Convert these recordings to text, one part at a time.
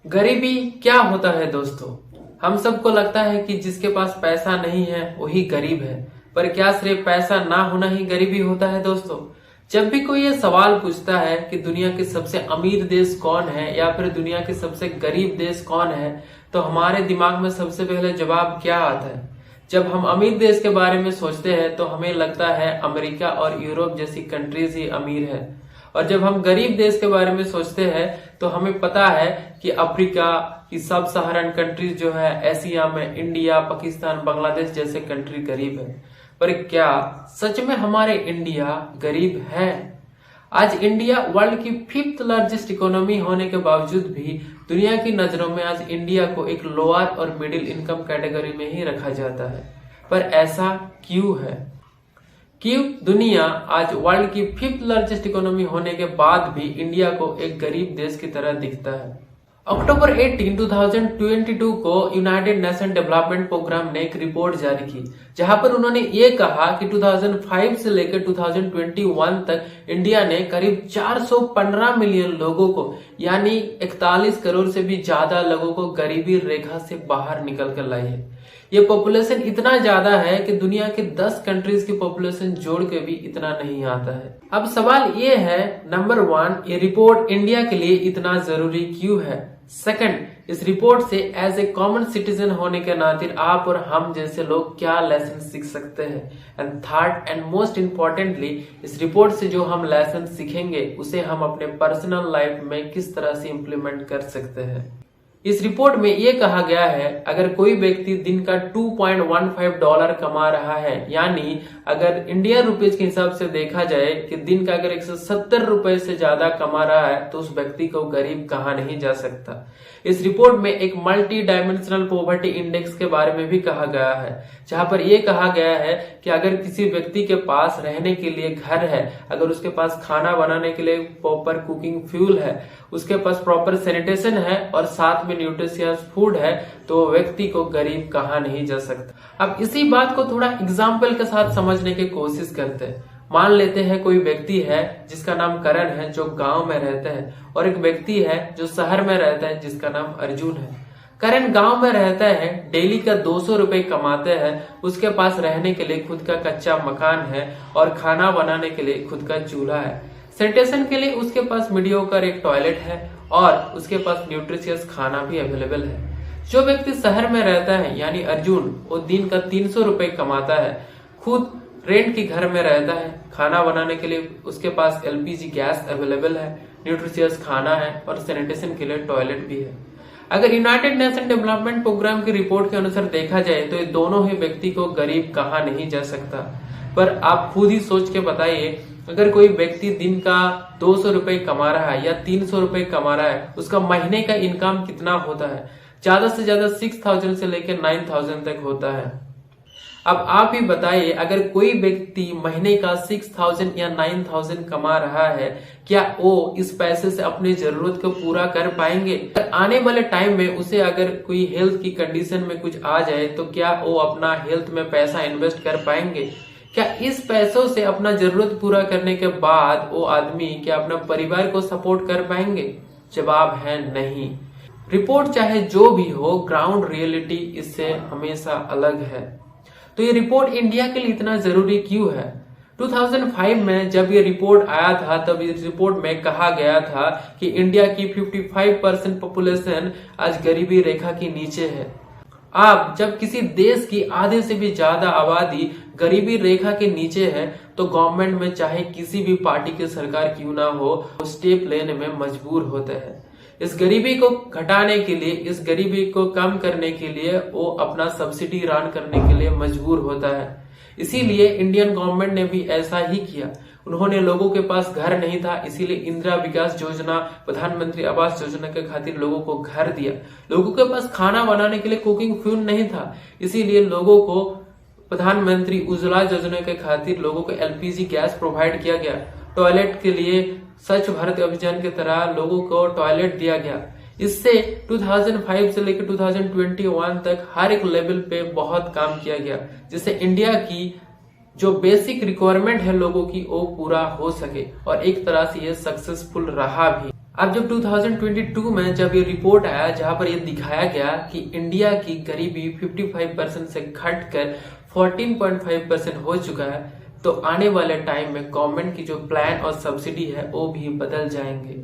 गरीबी क्या होता है दोस्तों? हम सबको लगता है कि जिसके पास पैसा नहीं है वही गरीब है। पर क्या सिर्फ पैसा ना होना ही गरीबी होता है दोस्तों? जब भी कोई ये सवाल पूछता है कि दुनिया के सबसे अमीर देश कौन है या फिर दुनिया के सबसे गरीब देश कौन है, तो हमारे दिमाग में सबसे पहले जवाब क्या आता है? जब हम अमीर देश के बारे में सोचते हैं तो हमें लगता है अमेरिका और यूरोप जैसी कंट्रीज ही अमीर है। और जब हम गरीब देश के बारे में सोचते हैं तो हमें पता है कि अफ्रीका की सब सहारन कंट्रीज जो है, एशिया में इंडिया, पाकिस्तान, बांग्लादेश जैसे कंट्री गरीब है। पर क्या सच में हमारे इंडिया गरीब है? आज इंडिया वर्ल्ड की 5th लार्जेस्ट इकोनॉमी होने के बावजूद भी दुनिया की नजरों में आज इंडिया को एक लोअर और मिडिल इनकम कैटेगरी में ही रखा जाता है। पर ऐसा क्यों है? क्यों दुनिया आज वर्ल्ड की 5th लार्जेस्ट इकोनॉमी होने के बाद भी इंडिया को एक गरीब देश की तरह दिखता है? अक्टूबर 18, 2022 को यूनाइटेड नेशन डेवलपमेंट प्रोग्राम ने एक रिपोर्ट जारी की, जहां पर उन्होंने ये कहा कि 2005 से लेकर 2021 तक इंडिया ने करीब 415 मिलियन लोगों को, यानी 41 करोड़ से भी ज्यादा लोगों को गरीबी रेखा से बाहर निकल कर लाई है। ये पॉपुलेशन इतना ज्यादा है कि दुनिया के 10 कंट्रीज की पॉपुलेशन जोड़ के भी इतना नहीं आता है। अब सवाल ये है, नंबर 1, ये रिपोर्ट इंडिया के लिए इतना जरूरी क्यों है? सेकंड, इस रिपोर्ट से एज ए कॉमन सिटीजन होने के नाते आप और हम जैसे लोग क्या लेसन सीख सकते हैं? And third and most importantly, इस रिपोर्ट से जो हम लेसन सीखेंगे उसे हम अपने पर्सनल लाइफ में किस तरह से इम्प्लीमेंट कर सकते हैं? इस रिपोर्ट में यह कहा गया है, अगर कोई व्यक्ति दिन का $2.15 कमा रहा है, यानी अगर इंडिया रुपीज के हिसाब से देखा जाए कि दिन का अगर 170 रुपए से ज्यादा कमा रहा है, तो उस व्यक्ति को गरीब कहा नहीं जा सकता। इस रिपोर्ट में एक मल्टी डायमेंशनल पॉवर्टी इंडेक्स के बारे में भी कहा गया है, जहां पर यह कहा गया है कि अगर किसी व्यक्ति के पास रहने के लिए घर है, अगर उसके पास खाना बनाने के लिए प्रॉपर कुकिंग फ्यूल है, उसके पास प्रॉपर सैनिटेशन है और साथ में न्यूट्रिशियस फूड है, तो व्यक्ति को गरीब कहा नहीं जा सकता। अब इसी बात को थोड़ा एग्जाम्पल के साथ समझने की कोशिश करते हैं। मान लेते हैं कोई व्यक्ति है जिसका नाम करण है, जो गांव में रहता है, और एक व्यक्ति है जो शहर में रहता है जिसका नाम अर्जुन है। करण गांव में रहता है, डेली का 200 रुपए कमाते हैं, उसके पास रहने के लिए खुद का कच्चा मकान है और खाना बनाने के लिए खुद का चूल्हा है। सैनिटेशन के लिए उसके पास मीडियोकर एक टॉयलेट है और उसके पास न्यूट्रिशियस खाना भी अवेलेबल है। जो व्यक्ति शहर में रहता है यानी अर्जुन, वो दिन का 300 रुपए कमाता है, खुद रेंट के घर में रहता है, खाना बनाने के लिए उसके पास LPG गैस अवेलेबल है, न्यूट्रिशियस खाना है और सैनिटेशन के लिए टॉयलेट भी है। अगर यूनाइटेड नेशन डेवलपमेंट प्रोग्राम की रिपोर्ट के अनुसार देखा जाए तो ये दोनों ही व्यक्ति को गरीब कहा नहीं जा सकता। पर आप खुद ही सोच के बताइए, अगर कोई व्यक्ति दिन का 200 रुपए कमा रहा है या 300 रुपए कमा रहा है, उसका महीने का इनकम कितना होता है? ज्यादा से ज्यादा 6000 से लेकर 9000 तक होता है। अब आप ही बताइए, अगर कोई व्यक्ति महीने का 6000 या 9000 कमा रहा है, क्या वो इस पैसे से अपनी जरूरत को पूरा कर पाएंगे? आने वाले टाइम में उसे अगर कोई हेल्थ की कंडीशन में कुछ आ जाए तो क्या वो अपना हेल्थ में पैसा इन्वेस्ट कर पाएंगे? क्या इस पैसों से अपना जरूरत पूरा करने के बाद वो आदमी क्या अपना परिवार को सपोर्ट कर पाएंगे? जवाब है नहीं। रिपोर्ट चाहे जो भी हो, ग्राउंड रियलिटी इससे हमेशा अलग है। तो ये रिपोर्ट इंडिया के लिए इतना जरूरी क्यों है? 2005 में जब ये रिपोर्ट आया था, तब इस रिपोर्ट में कहा गया था कि इंडिया की 55% पॉपुलेशन आज गरीबी रेखा के नीचे है। अब जब किसी देश की आधे से भी ज्यादा आबादी गरीबी रेखा के नीचे है, तो गवर्नमेंट में चाहे किसी भी पार्टी की सरकार क्यों ना हो, वो स्टेप लेने में मजबूर होते हैं। इस गरीबी को घटाने के लिए, इस गरीबी को कम करने के लिए वो अपना सब्सिडी रन करने के लिए मजबूर होता है। इसीलिए इंडियन गवर्नमेंट ने भी ऐसा ही किया। उन्होंने लोगों के पास घर नहीं था, इसीलिए इंदिरा विकास योजना, प्रधानमंत्री आवास योजना के खातिर लोगों को घर दिया। लोगों के पास खाना बनाने के लिए कुकिंग फ्यूल नहीं था, इसीलिए लोगों को प्रधानमंत्री उज्ज्वला योजना के खातिर लोगों को LPG गैस प्रोवाइड किया गया। टॉयलेट के लिए स्वच्छ भारत अभियान की तरह लोगों को टॉयलेट दिया गया। इससे 2005 से लेकर 2021 तक हर एक लेवल पे बहुत काम किया गया, जिससे इंडिया की जो बेसिक रिक्वायरमेंट है लोगों की वो पूरा हो सके, और एक तरह से ये सक्सेसफुल रहा भी। अब जब 2022 में जब ये रिपोर्ट आया जहां पर ये दिखाया गया कि इंडिया की गरीबी 55% से घटकर 14.5% हो चुका है, तो आने वाले टाइम में गवर्नमेंट की जो प्लान और सब्सिडी है वो भी बदल जाएंगे,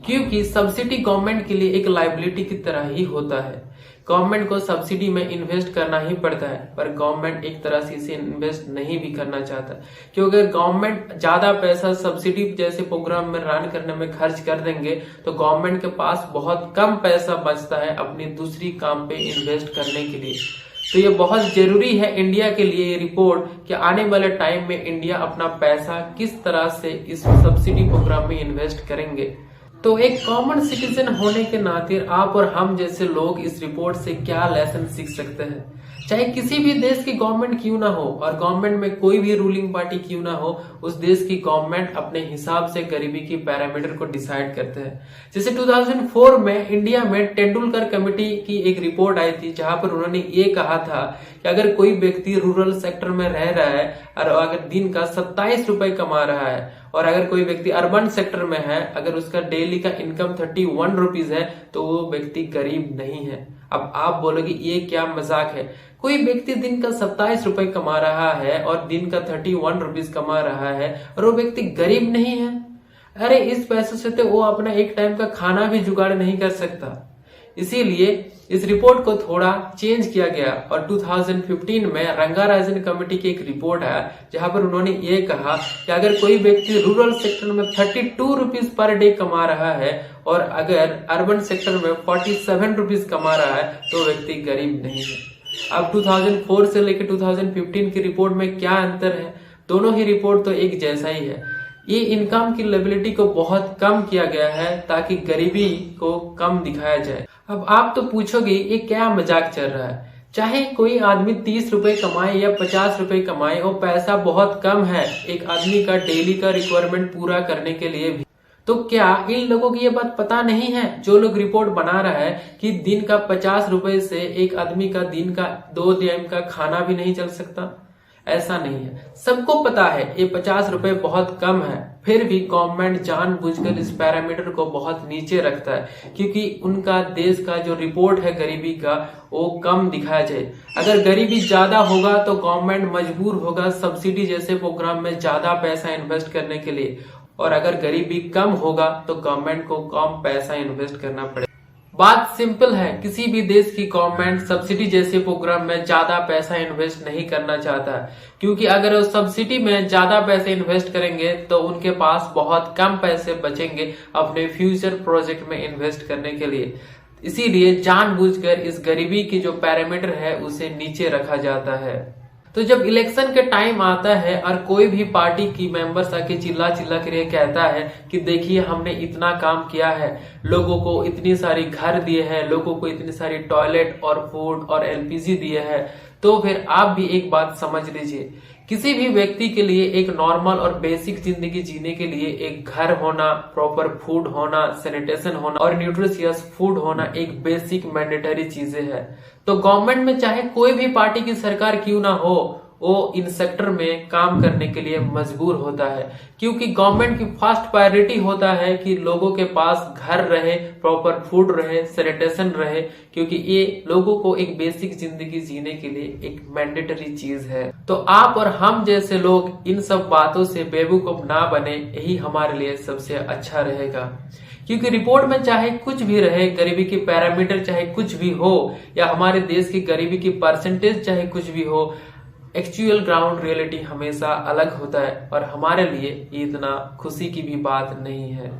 क्योंकि सब्सिडी गवर्नमेंट के लिए एक लायबिलिटी की तरह ही होता है। गवर्नमेंट को सब्सिडी में इन्वेस्ट करना ही पड़ता है, पर गवर्नमेंट एक तरह से इसे इन्वेस्ट नहीं भी करना चाहता, क्योंकि अगर गवर्नमेंट ज्यादा पैसा सब्सिडी जैसे प्रोग्राम में रन करने में खर्च कर देंगे तो गवर्नमेंट के पास बहुत कम पैसा बचता है अपनी दूसरी काम पे इन्वेस्ट करने के लिए। तो ये बहुत जरूरी है इंडिया के लिए ये रिपोर्ट कि आने वाले टाइम में इंडिया अपना पैसा किस तरह से इस सब्सिडी प्रोग्राम में इन्वेस्ट करेंगे। तो एक कॉमन सिटीजन होने के नाते आप और हम जैसे लोग इस रिपोर्ट से क्या लेसन सीख सकते हैं। चाहे किसी भी देश की गवर्नमेंट क्यों ना हो और गवर्नमेंट में कोई भी रूलिंग पार्टी क्यों ना हो, उस देश की गवर्नमेंट अपने हिसाब से गरीबी की पैरामीटर को डिसाइड करते हैं। जैसे 2004 में इंडिया में तेंदुलकर कमेटी की एक रिपोर्ट आई थी जहां पर उन्होंने ये कहा था कि अगर कोई व्यक्ति रूरल सेक्टर में रह रहा है और अगर दिन का 27 रुपए कमा रहा है और अगर कोई व्यक्ति अर्बन सेक्टर में है, अगर उसका डेली का इनकम 31 रुपीज है तो वो व्यक्ति गरीब नहीं है। अब आप बोलोगे ये क्या मजाक है, कोई व्यक्ति दिन का 27 रुपए कमा रहा है और दिन का 31 रुपीज कमा रहा है और वो व्यक्ति गरीब नहीं है? अरे इस पैसों से तो वो अपना एक टाइम का खाना भी जुगाड़ नहीं कर सकता। इसीलिए इस रिपोर्ट को थोड़ा चेंज किया गया और 2015 में रंगाराजन कमेटी की एक रिपोर्ट आया जहां पर उन्होंने ये कहा कि अगर कोई व्यक्ति रूरल सेक्टर में 32 रुपीज पर डे कमा रहा है और अगर अर्बन सेक्टर में 47 रुपीज कमा रहा है तो व्यक्ति गरीब नहीं है। अब 2004 से लेकर 2015 की रिपोर्ट में क्या अंतर है? दोनों ही रिपोर्ट तो एक जैसा ही है। ये इनकम की लेबिलिटी को बहुत कम किया गया है ताकि गरीबी को कम दिखाया जाए। अब आप तो पूछोगे ये क्या मजाक चल रहा है, चाहे कोई आदमी 30 रुपए कमाए या 50 रुपए कमाए, वो पैसा बहुत कम है एक आदमी का डेली का रिक्वायरमेंट पूरा करने के लिए भी। तो क्या इन लोगों की ये बात पता नहीं है जो लोग रिपोर्ट बना रहा है कि दिन का 50 रुपए से एक आदमी का दिन का 2 टाइम का खाना भी नहीं चल सकता? ऐसा नहीं है, सबको पता है ये 50 रुपए बहुत कम है, फिर भी गवर्नमेंट जानबूझकर इस पैरामीटर को बहुत नीचे रखता है क्योंकि उनका देश का जो रिपोर्ट है गरीबी का वो कम दिखाया जाए। अगर गरीबी ज्यादा होगा तो गवर्नमेंट मजबूर होगा सब्सिडी जैसे प्रोग्राम में ज्यादा पैसा इन्वेस्ट करने के लिए, और अगर गरीबी कम होगा तो गवर्नमेंट को कम पैसा इन्वेस्ट करना पड़ेगा। बात सिंपल है, किसी भी देश की गवर्नमेंट सब्सिडी जैसे प्रोग्राम में ज्यादा पैसा इन्वेस्ट नहीं करना चाहता, क्योंकि अगर वो सब्सिडी में ज्यादा पैसे इन्वेस्ट करेंगे तो उनके पास बहुत कम पैसे बचेंगे अपने फ्यूचर प्रोजेक्ट में इन्वेस्ट करने के लिए। इसीलिए जानबूझकर इस गरीबी की जो पैरामीटर है उसे नीचे रखा जाता है। तो जब इलेक्शन के टाइम आता है और कोई भी पार्टी की मेंबर्स आके चिल्ला चिल्ला कर ये कहता है कि देखिए हमने इतना काम किया है, लोगों को इतनी सारी घर दिए हैं, लोगों को इतनी सारी टॉयलेट और फूड और एलपीजी दिए हैं, तो फिर आप भी एक बात समझ लीजिए, किसी भी व्यक्ति के लिए एक नॉर्मल और बेसिक जिंदगी जीने के लिए एक घर होना, प्रॉपर फूड होना, सैनिटेशन होना और न्यूट्रिशियस फूड होना एक बेसिक मैंडेटरी चीजें है। तो गवर्नमेंट में चाहे कोई भी पार्टी की सरकार क्यों ना हो, वो इन सेक्टर में काम करने के लिए मजबूर होता है, क्योंकि गवर्नमेंट की फर्स्ट प्रायोरिटी होता है कि लोगों के पास घर रहे, प्रॉपर फूड रहे, सैनिटेशन रहे, क्योंकि ये लोगों को एक बेसिक जिंदगी जीने के लिए एक मैंडेटरी चीज है। तो आप और हम जैसे लोग इन सब बातों से बेवकूफ ना बने, यही हमारे लिए सबसे अच्छा रहेगा। क्योंकि रिपोर्ट में चाहे कुछ भी रहे, गरीबी की पैरामीटर चाहे कुछ भी हो या हमारे देश की गरीबी की परसेंटेज चाहे कुछ भी हो, एक्चुअल ग्राउंड रियलिटी हमेशा अलग होता है और हमारे लिए इतना खुशी की भी बात नहीं है।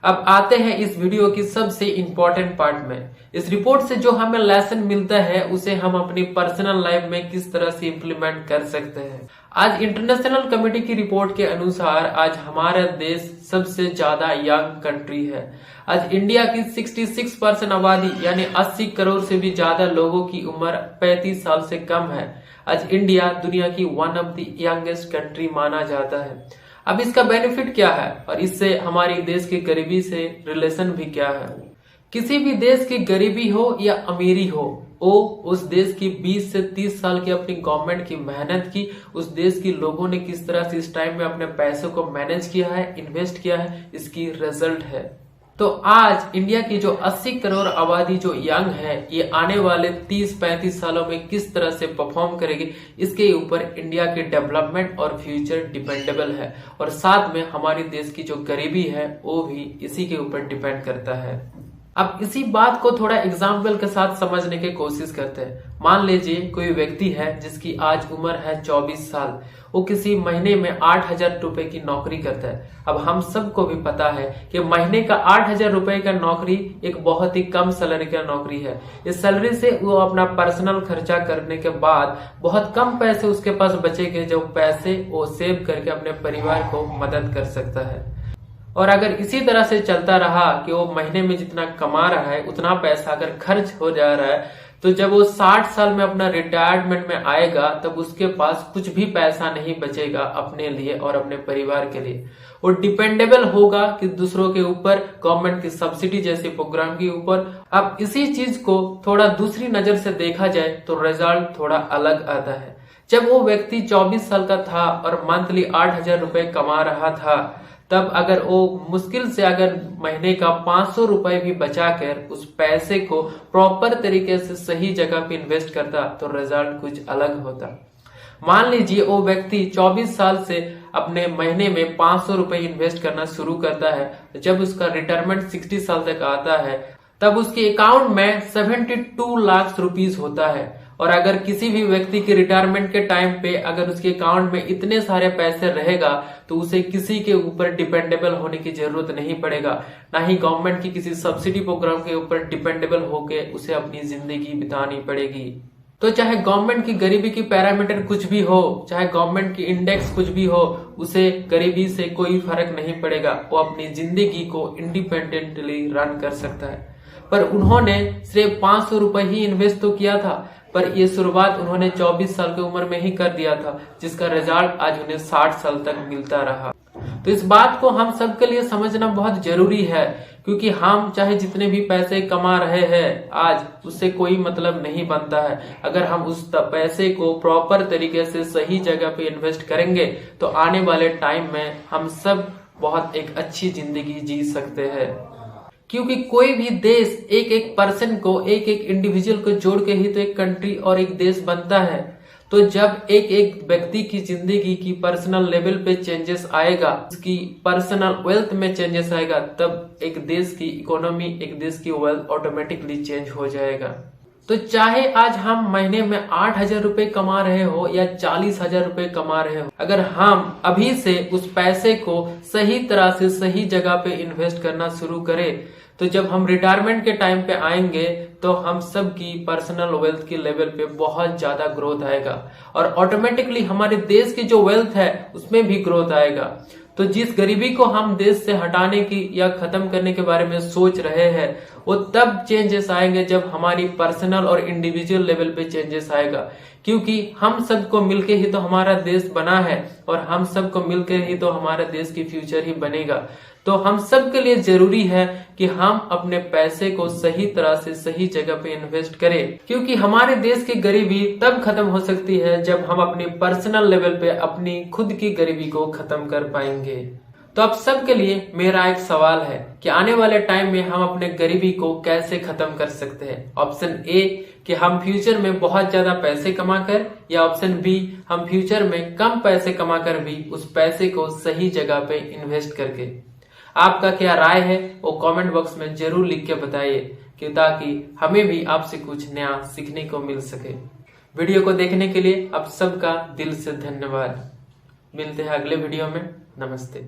अब आते हैं इस वीडियो की सबसे इम्पोर्टेंट पार्ट में। इस रिपोर्ट से जो हमें लेसन मिलता है उसे हम अपनी पर्सनल लाइफ में किस तरह से इम्प्लीमेंट कर सकते हैं। आज इंटरनेशनल कमेटी की रिपोर्ट के अनुसार आज हमारा देश सबसे ज्यादा यंग कंट्री है। आज इंडिया की 66% आबादी यानी 80 करोड़ से भी ज्यादा लोगों की उम्र 35 साल से कम है। आज इंडिया दुनिया की one of the youngest country माना जाता है। अब इसका बेनिफिट क्या है और इससे हमारी देश की गरीबी से रिलेशन भी क्या है? किसी भी देश की गरीबी हो या अमीरी हो, वो उस देश की 20 से 30 साल की अपनी गवर्नमेंट की मेहनत की, उस देश की लोगों ने किस तरह से इस टाइम में अपने पैसों को मैनेज किया है, इन्वेस्ट किया है, इसकी रिजल्ट है। तो आज इंडिया की जो 80 करोड़ आबादी जो यंग है, ये आने वाले 30-35 सालों में किस तरह से परफॉर्म करेगी, इसके ऊपर इंडिया की डेवलपमेंट और फ्यूचर डिपेंडेबल है। और साथ में हमारे देश की जो गरीबी है वो भी इसी के ऊपर डिपेंड करता है। अब इसी बात को थोड़ा एग्जाम्पल के साथ समझने की कोशिश करते हैं। मान लीजिए कोई व्यक्ति है जिसकी आज उम्र है 24 साल, वो किसी महीने में 8,000 रुपए की नौकरी करता है। अब हम सबको भी पता है कि महीने का 8,000 रुपए का नौकरी एक बहुत ही कम सैलरी का नौकरी है। इस सैलरी से वो अपना पर्सनल खर्चा करने के बाद बहुत कम पैसे उसके पास बचेंगे, जो पैसे वो सेव करके अपने परिवार को मदद कर सकता है। और अगर इसी तरह से चलता रहा कि वो महीने में जितना कमा रहा है उतना पैसा अगर खर्च हो जा रहा है, तो जब वो 60 साल में अपना रिटायरमेंट में आएगा तब उसके पास कुछ भी पैसा नहीं बचेगा अपने लिए और अपने परिवार के लिए। वो डिपेंडेबल होगा कि दूसरों के ऊपर, गवर्नमेंट की सब्सिडी जैसे प्रोग्राम के ऊपर। अब इसी चीज को थोड़ा दूसरी नजर से देखा जाए तो रिजल्ट थोड़ा अलग आता है। जब वो व्यक्ति 24 साल का था और मंथली 8,000 रुपए कमा रहा था, तब अगर वो मुश्किल से अगर महीने का 500 रुपए भी बचाकर उस पैसे को प्रॉपर तरीके से सही जगह पे इन्वेस्ट करता तो रिजल्ट कुछ अलग होता। मान लीजिए वो व्यक्ति 24 साल से अपने महीने में 500 रुपए इन्वेस्ट करना शुरू करता है। जब उसका रिटायरमेंट 60 साल तक आता है तब उसके अकाउंट में 72 लाख रुपीस होता है। और अगर किसी भी व्यक्ति के रिटायरमेंट के टाइम पे अगर उसके अकाउंट में इतने सारे पैसे रहेगा तो उसे किसी के ऊपर डिपेंडेबल होने की जरूरत नहीं पड़ेगा, ना ही गवर्नमेंट की किसी सब्सिडी प्रोग्राम के ऊपर डिपेंडेबल होके उसे अपनी जिंदगी बितानी पड़ेगी। तो चाहे गवर्नमेंट की गरीबी की पैरामीटर कुछ भी हो, चाहे गवर्नमेंट की इंडेक्स कुछ भी हो, उसे गरीबी से कोई फर्क नहीं पड़ेगा। वो अपनी जिंदगी को इंडिपेंडेंटली रन कर सकता है। पर उन्होंने सिर्फ 500 रुपए ही इन्वेस्ट तो किया था, पर ये शुरुआत उन्होंने 24 साल की उम्र में ही कर दिया था, जिसका रिजल्ट आज उन्हें 60 साल तक मिलता रहा। तो इस बात को हम सबके लिए समझना बहुत जरूरी है, क्योंकि हम चाहे जितने भी पैसे कमा रहे हैं आज, उससे कोई मतलब नहीं बनता है। अगर हम उस पैसे को प्रॉपर तरीके से सही जगह पे इन्वेस्ट करेंगे तो आने वाले टाइम में हम सब बहुत एक अच्छी जिंदगी जी सकते हैं। क्योंकि कोई भी देश एक एक पर्सन को, एक एक इंडिविजुअल को जोड़ के ही तो एक कंट्री और एक देश बनता है। तो जब एक एक व्यक्ति की जिंदगी की पर्सनल लेवल पे चेंजेस आएगा, उसकी पर्सनल वेल्थ में चेंजेस आएगा, तब एक देश की इकोनॉमी, एक देश की वेल्थ ऑटोमेटिकली चेंज हो जाएगा। तो चाहे आज हम महीने में 8,000 रुपए कमा रहे हो या 40,000 रुपए कमा रहे हो, अगर हम अभी से उस पैसे को सही तरह से सही जगह पे इन्वेस्ट करना शुरू करें, तो जब हम रिटायरमेंट के टाइम पे आएंगे तो हम सब की पर्सनल वेल्थ के लेवल पे बहुत ज्यादा ग्रोथ आएगा और ऑटोमेटिकली हमारे देश की जो वेल्थ है उसमें भी ग्रोथ आएगा। तो जिस गरीबी को हम देश से हटाने की या खत्म करने के बारे में सोच रहे हैं, वो तब चेंजेस आएंगे जब हमारी पर्सनल और इंडिविजुअल लेवल पे चेंजेस आएगा। क्योंकि हम सबको मिलके ही तो हमारा देश बना है और हम सबको मिलकर ही तो हमारा देश की फ्यूचर ही बनेगा। तो हम सब के लिए जरूरी है कि हम अपने पैसे को सही तरह से सही जगह पे इन्वेस्ट करें, क्योंकि हमारे देश की गरीबी तब खत्म हो सकती है जब हम अपनी पर्सनल लेवल पे अपनी खुद की गरीबी को खत्म कर पाएंगे। तो अब सब के लिए मेरा एक सवाल है कि आने वाले टाइम में हम अपने गरीबी को कैसे खत्म कर सकते हैं। ऑप्शन ए कि हम फ्यूचर में बहुत ज्यादा पैसे कमाकर, या ऑप्शन बी हम फ्यूचर में कम पैसे कमाकर भी उस पैसे को सही जगह पे इन्वेस्ट करके। आपका क्या राय है वो कमेंट बॉक्स में जरूर लिख के बताइए, कि ताकि हमें भी आपसे कुछ नया सीखने को मिल सके। वीडियो को देखने के लिए आप सबका दिल से धन्यवाद। मिलते हैं अगले वीडियो में। नमस्ते।